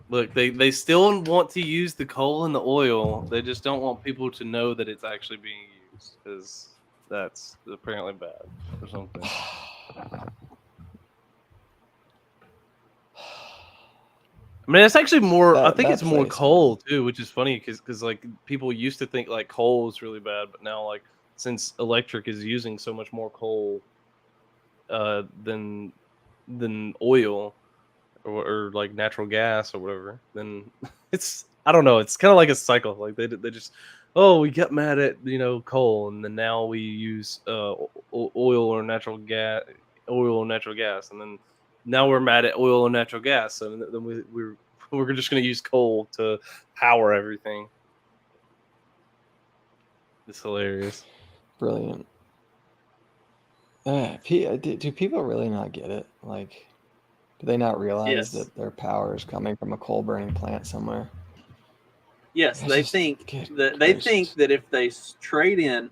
look, they still want to use the coal and the oil. They just don't want people to know that it's actually being used because that's apparently bad or something. I mean, it's actually more. I think That it's more place, coal too, which is funny because like people used to think like coal was really bad, but now like since electric is using so much more coal than oil or like natural gas or whatever, then it's I don't know. It's kind of like a cycle. Like they just we get mad at coal, and then now we use oil or natural gas, and then now we're mad at oil and natural gas, and then we're just gonna use coal to power everything. It's hilarious. brilliant. Do people really not get it? Like, do they not realize Yes. that their power is coming from a coal burning plant somewhere? Yes, It's they just- think good that they gracious. think that if they trade in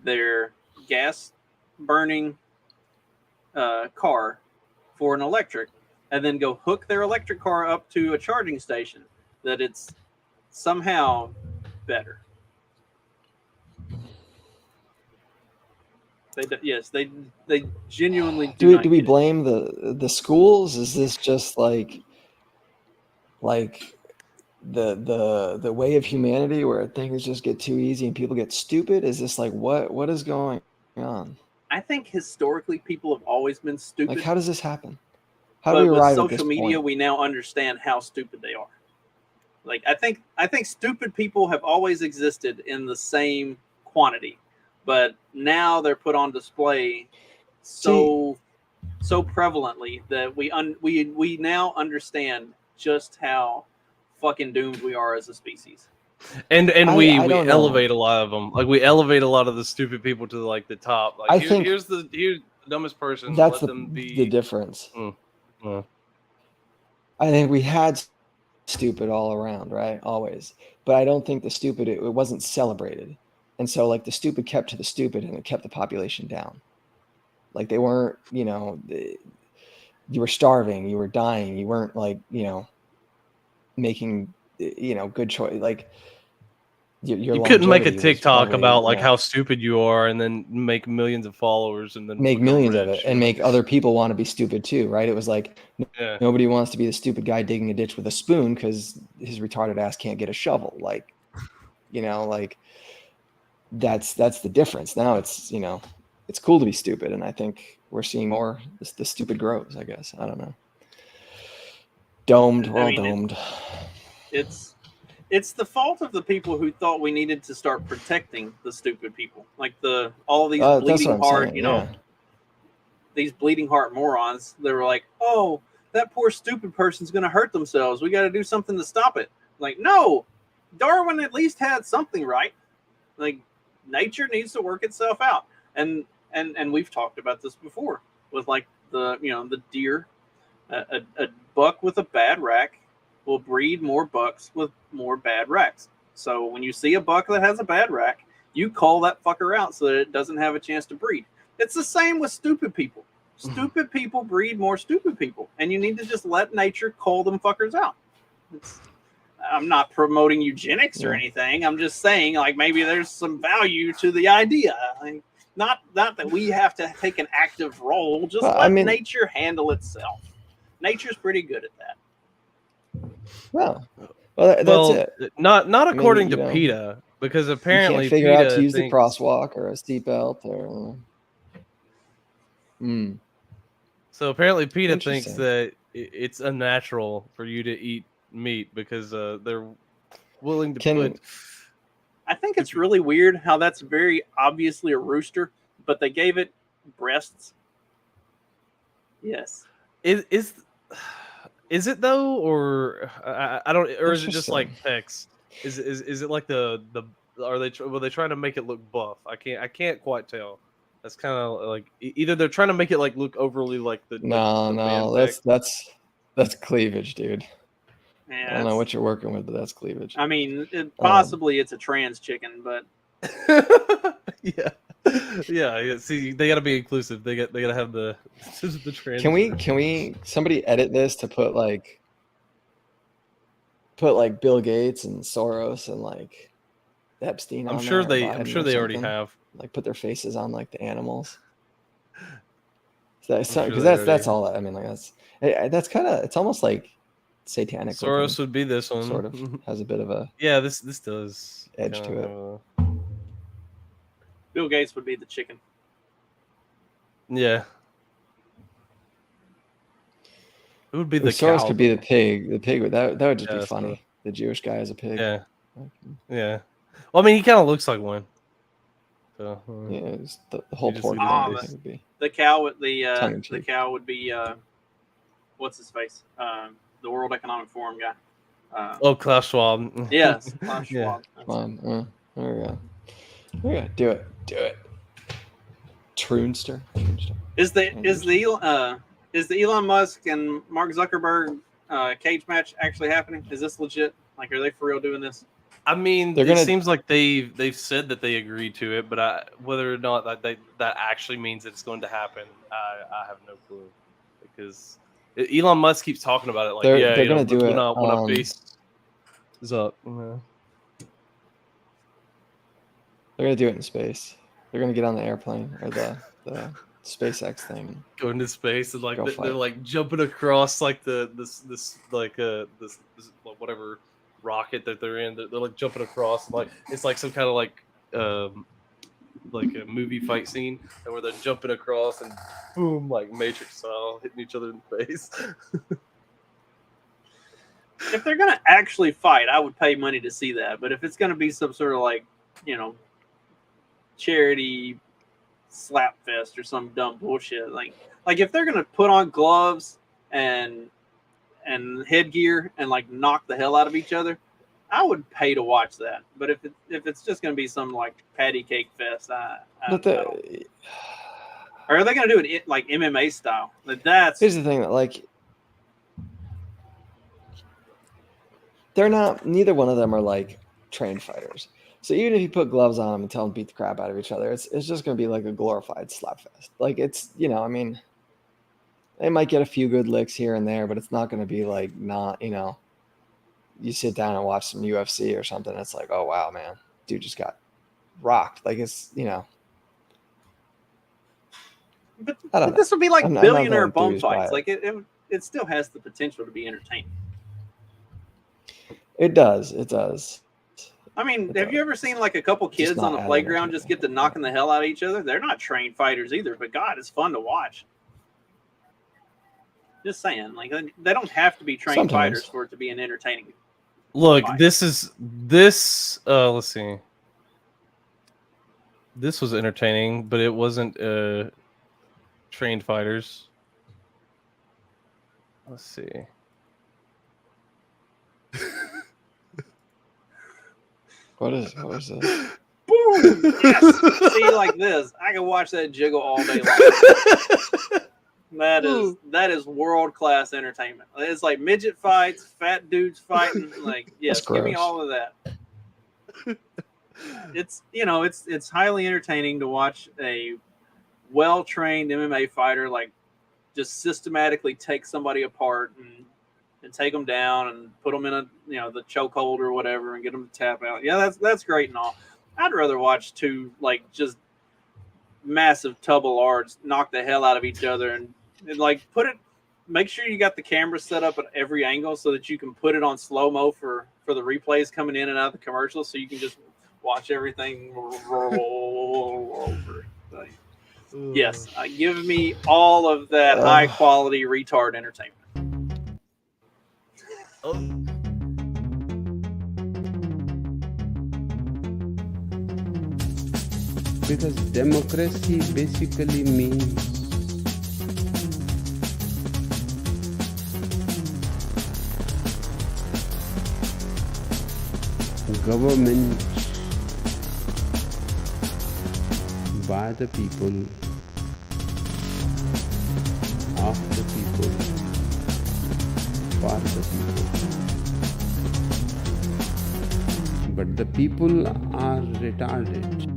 their gas burning car for an electric, and then go hook their electric car up to a charging station, that it's somehow better. They genuinely do. Do not we get it. blame the schools? Is this just like the way of humanity where things just get too easy and people get stupid? Is this like what is going on? I think historically people have always been stupid. Like, how does this happen? How do But we with arrive at this social media, point? we now understand how stupid they are. Like I think stupid people have always existed in the same quantity, but now they're put on display so prevalently that we now understand just how fucking doomed we are as a species. And I we don't know. elevate a lot of them. Like we elevate a lot of the stupid people to like the top. Like I think here's the dumbest person. That's Let the them be the difference. Uh, I think we had stupid all around, right? Always. But I don't think the stupid, it wasn't celebrated. And so, like, the stupid kept to the stupid and it kept the population down. Like, they weren't, you were starving, you were dying, you weren't, like, making, good choice. Like, your you couldn't make a longevity was TikTok probably, about like how stupid you are and then make millions of followers and then make become millions of rich, it and make other people want to be stupid too, right? It was like Yeah. nobody wants to be the stupid guy digging a ditch with a spoon because his retarded ass can't get a shovel. Like, like that's the difference. Now it's it's cool to be stupid, and I think we're seeing more. The stupid grows, I guess. I don't know. Domed, we're all domed. It's the fault of the people who thought we needed to start protecting the stupid people, like all these That's bleeding what I'm heart, saying, yeah. these bleeding heart morons. They were like, "Oh, that poor stupid person's going to hurt themselves. We got to do something to stop it." Like, no, Darwin at least had something right. Like, nature needs to work itself out, and we've talked about this before with like the deer, a buck with a bad rack will breed more bucks with more bad racks. So when you see a buck that has a bad rack, you cull that fucker out so that it doesn't have a chance to breed. It's the same with stupid people. Stupid people breed more stupid people, and you need to just let nature cull them fuckers out. I'm not promoting eugenics or anything. I'm just saying, like, maybe there's some value to the idea. Like, not that we have to take an active role. Just let nature handle itself. Nature's pretty good at that. Well, that's it. Not according to PETA, because apparently you can't figure out to use thinks... the crosswalk or a seatbelt or. So apparently PETA thinks that it's unnatural for you to eat meat because they're willing to put. I think it's really weird how that's very obviously a rooster, but they gave it breasts. Yes. Is it though, or I don't, or is it just like pecs? Is it like the are they trying to make it look buff? I can't quite tell. That's kind of like either they're trying to make it like look overly like the that's cleavage, dude. Yeah, I don't know what you're working with, but that's cleavage. I mean, possibly it's a trans chicken, but yeah. See, they got to be inclusive. They got to have the trans. Can we somebody edit this to put like Bill Gates and Soros and like Epstein? I'm sure they already have. Like put their faces on like the animals. Because that's all. I mean, like that's kind of, it's almost like satanic. Soros would be this one. Sort of has a bit of a this does edge to it. Bill Gates would be the chicken. Yeah. It would be the Soros cow. could be the pig. The pig that would just be funny. The Jewish guy is a pig. Yeah. Yeah. Well, I mean, he kind of looks like one. So, yeah, the whole pork would be. The cow would the cow would be what's his face? The World Economic Forum guy. Klaus Schwab. Yes, Klaus Schwab. Yeah. Come on. There we go. Yeah, do it. Troonster. Is the Elon Musk and Mark Zuckerberg cage match actually happening? Is this legit? Like, are they for real doing this? I mean, it seems like they've said that they agreed to it, but whether or not that actually means that it's going to happen, I have no clue. Because Elon Musk keeps talking about it, like they're going to do it. When our base is up, they're going to do it in space. They're going to get on the airplane or the SpaceX thing. Go into space and like they're like jumping across like this whatever rocket that they're in. They're like jumping across, like it's like some kind of like a movie fight scene, and where they're jumping across and boom, like Matrix style, hitting each other in the face. If they're gonna actually fight, I would pay money to see that. But if it's gonna be some sort of like, charity slap fest or some dumb bullshit, like if they're gonna put on gloves and headgear and like knock the hell out of each other, I would pay to watch that. But if it's just gonna be some like patty cake fest, or are they gonna do it like MMA style? Here's the thing, that like they're not. Neither one of them are like trained fighters. So even if you put gloves on them and tell them to beat the crap out of each other, it's just gonna be like a glorified slap fest. Like it's I mean. They might get a few good licks here and there, but it's not going to be like you sit down and watch some UFC or something. It's like, oh, wow, man, dude just got rocked. Like it's, But I don't know. This would be like I'm billionaire not bone enthused by fights. it. Like it still has the potential to be entertaining. It does. It does. I mean, have you ever seen like a couple kids on the playground just get to knocking the hell out of each other? They're not trained fighters either, but God, it's fun to watch. Just saying, like they don't have to be trained fighters for it to be an entertaining. Look, fight. this. Let's see. This was entertaining, but it wasn't trained fighters. Let's see. What is this? Boom! Yes. See, like this, I can watch that jiggle all day long. That is world class entertainment. It's like midget fights, fat dudes fighting. Like, yes, give me all of that. it's it's highly entertaining to watch a well-trained MMA fighter like just systematically take somebody apart and take them down and put them in a the chokehold or whatever and get them to tap out. Yeah, that's great and all. I'd rather watch two like just massive tub of lards knock the hell out of each other and like make sure you got the camera set up at every angle so that you can put it on slow-mo for the replays coming in and out of the commercials so you can just watch everything roll over. Like, yes, give me all of that high-quality retard entertainment. Because democracy basically means government by the people, of the people, for the people. But the people are retarded.